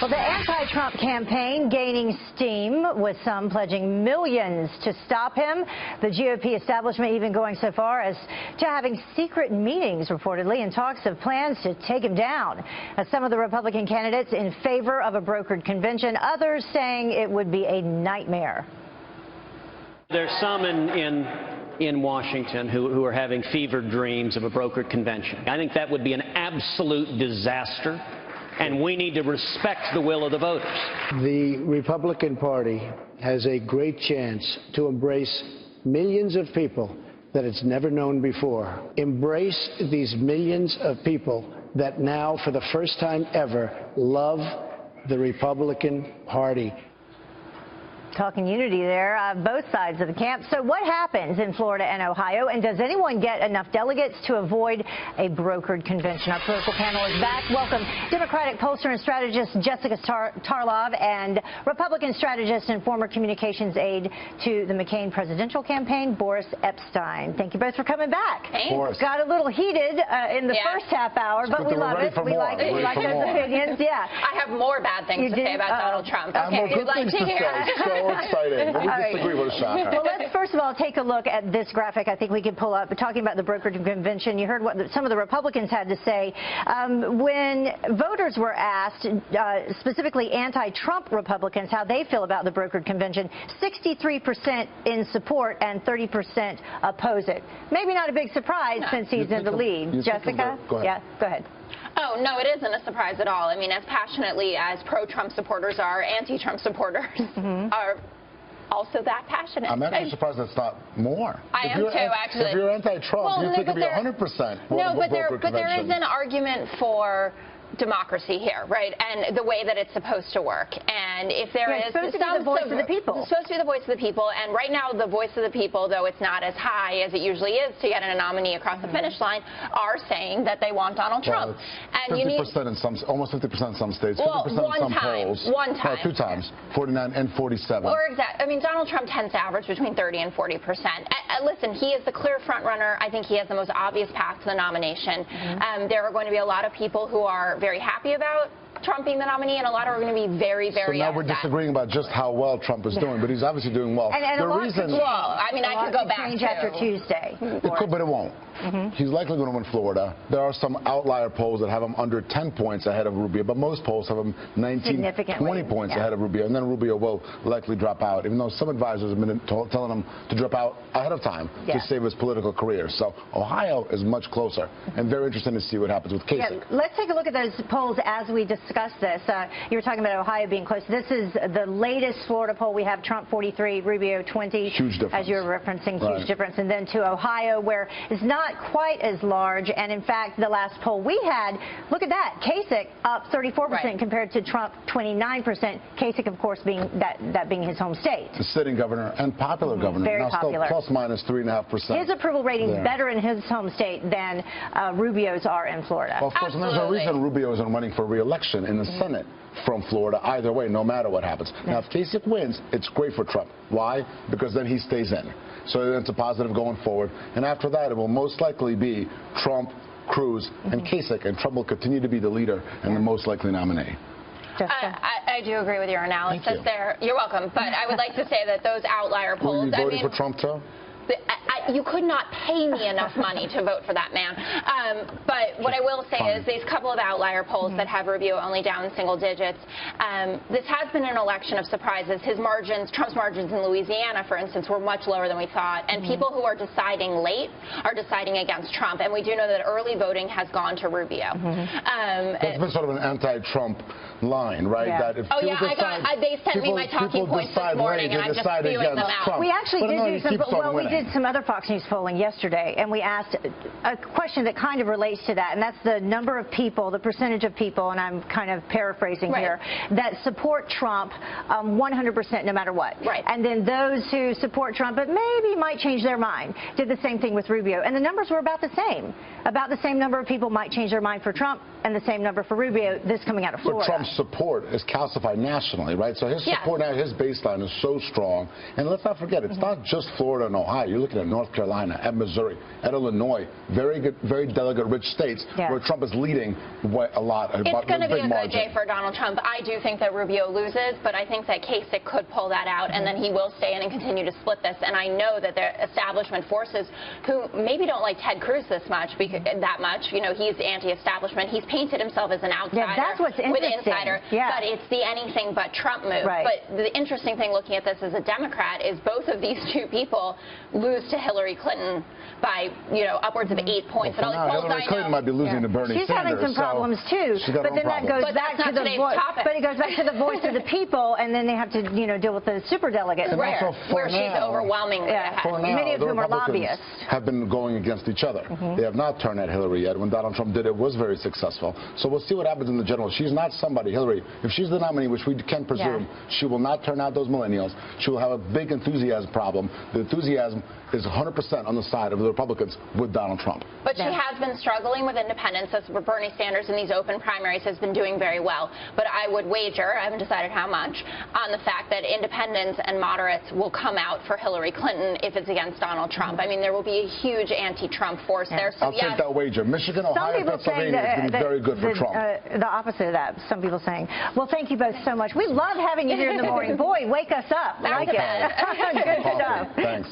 Well, the anti-Trump campaign gaining steam, with some pledging millions to stop him. The GOP establishment even going so far as to having secret meetings, reportedly, in talks of plans to take him down. As some of the Republican candidates in favor of a brokered convention, others saying it would be a nightmare. There's some in Washington who are having fevered dreams of a brokered convention. I think that would be an absolute disaster, and we need to respect the will of the voters. The Republican Party has a great chance to embrace millions of people that it's never known before. Embrace these millions of people that now, for the first time ever, love the Republican Party. Talking unity there, both sides of the camp. So what happens in Florida and Ohio, and does anyone get enough delegates to avoid a brokered convention? Our political panel is back. Welcome Democratic pollster and strategist Jessica Tarlov and Republican strategist and former communications aide to the McCain presidential campaign, Boris Epshteyn. Thank you both for coming back. Thanks. Got a little heated in the first half hour, but we love it. We like it. We like those opinions. Yeah. I have more bad things to say about Donald Trump. Okay, we'd like to hear. So exciting. We disagree with a shocker. Well, let's first of all take a look at this graphic I think we could pull up. Talking about the brokered convention, you heard what some of the Republicans had to say. When voters were asked, specifically anti-Trump Republicans, how they feel about the brokered convention, 63% in support and 30% oppose it. Maybe not a big surprise since he's in the lead. Jessica? Go ahead. Yeah, go ahead. Oh, no, it isn't a surprise at all. I mean, as passionately as pro-Trump supporters are, anti-Trump supporters are also that passionate. I'm actually surprised that's not more. I am too, actually. If you're anti-Trump, you think it'd be 100%. No, but there is an argument for democracy here, right? And the way that it's supposed to work. And if there is supposed to be the voice of the people. It's supposed to be the voice of the people. And right now, the voice of the people, though it's not as high as it usually is to get a nominee across the finish line, are saying that they want Donald Trump. And 50% in some, almost 50% in some states, 50% in some polls. One time. Two times, 49 and 47. Or exactly. I mean, Donald Trump tends to average between 30 and 40%. Listen, he is the clear front runner. I think he has the most obvious path to the nomination. There are going to be a lot of people who are very happy about Trump being the nominee, and a lot are going to be very, very So now we're disagreeing about just how well Trump is doing, but he's obviously doing well. And the reason, well, I mean, I could go back change after Tuesday. It could, but it won't. He's likely going to win Florida. There are some outlier polls that have him under 10 points ahead of Rubio, but most polls have him 19, 20 points ahead of Rubio, and then Rubio will likely drop out, even though some advisors have been telling him to drop out ahead of time to save his political career. So Ohio is much closer, and very interesting to see what happens with Kasich. Let's take a look at those polls as we discuss this. You were talking about Ohio being close. This is the latest Florida poll. We have Trump 43, Rubio 20. Huge difference. As you were referencing, huge difference. And then to Ohio, where it's not quite as large. And in fact, the last poll we had, look at that. Kasich up 34% compared to Trump 29%. Kasich, of course, being that being his home state. The sitting governor and popular governor. Very now popular. Still plus minus 3.5%. His approval ratings better in his home state than Rubio's are in Florida. Well, of course, and there's a reason Rubio isn't running for re-election in the Senate from Florida either way, no matter what happens. Now, if Kasich wins, it's great for Trump. Why? Because then he stays in. So it's a positive going forward. And after that, it will most likely be Trump, Cruz, and Kasich, and Trump will continue to be the leader and the most likely nominee. I do agree with your analysis there. You're welcome. But I would like to say that those outlier polls. Were you voting for Trump, too? You could not pay me enough money to vote for that man. But what I will say is these couple of outlier polls that have Rubio only down single digits. This has been an election of surprises. His margins, Trump's margins in Louisiana, for instance, were much lower than we thought. And people who are deciding late are deciding against Trump. And we do know that early voting has gone to Rubio. That's been sort of an anti-Trump line, right? That if they sent me my talking points this morning, and I'm just spewing them out. We actually did do some, we did some other Fox News polling yesterday, and we asked a question that kind of relates to that, and that's the number of people, the percentage of people, and I'm kind of paraphrasing here, that support Trump 100% no matter what. And then those who support Trump but maybe might change their mind did the same thing with Rubio, and the numbers were about the same. About the same number of people might change their mind for Trump and the same number for Rubio, this coming out of Florida. But Trump's support is calcified nationally, right? So his support now, his baseline is so strong. And let's not forget, it's not just Florida and Ohio. You're looking at North North Carolina, at Missouri, at Illinois, very good, very delegate-rich states where Trump is leading a lot. It's going to be a good day for Donald Trump. I do think that Rubio loses, but I think that Kasich could pull that out, and then he will stay in and continue to split this. And I know that the establishment forces, who maybe don't like Ted Cruz this much, that much, you know, he's anti-establishment. He's painted himself as an outsider, that's what's with insider, but it's the anything but Trump move. But the interesting thing looking at this as a Democrat is both of these two people lose to Hillary Clinton by, you know, upwards of 8 points. Well, Hillary Clinton might be losing to Bernie She's Sanders. having some problems too, but then that goes back to the voice of the people, and then they have to, you know, deal with the superdelegates where she's overwhelmingly ahead. Many of whom are lobbyists. Have been going against each other. They have not turned at Hillary yet. When Donald Trump did it, was very successful. So we'll see what happens in the general. She's not somebody, Hillary, if she's the nominee, which we can presume, she will not turn out those millennials. She will have a big enthusiasm problem. The enthusiasm is 100% on the side of the Republicans with Donald Trump. But she has been struggling with independents, as Bernie Sanders in these open primaries has been doing very well. But I would wager, I haven't decided how much, on the fact that independents and moderates will come out for Hillary Clinton if it's against Donald Trump. I mean, there will be a huge anti-Trump force there. So I'll take that wager. Michigan, Ohio, Pennsylvania is going to be very good for Trump. The opposite of that, some people saying. Well, thank you both so much. We love having you here in the morning. Boy, wake us up. I like it. Good stuff. Thanks.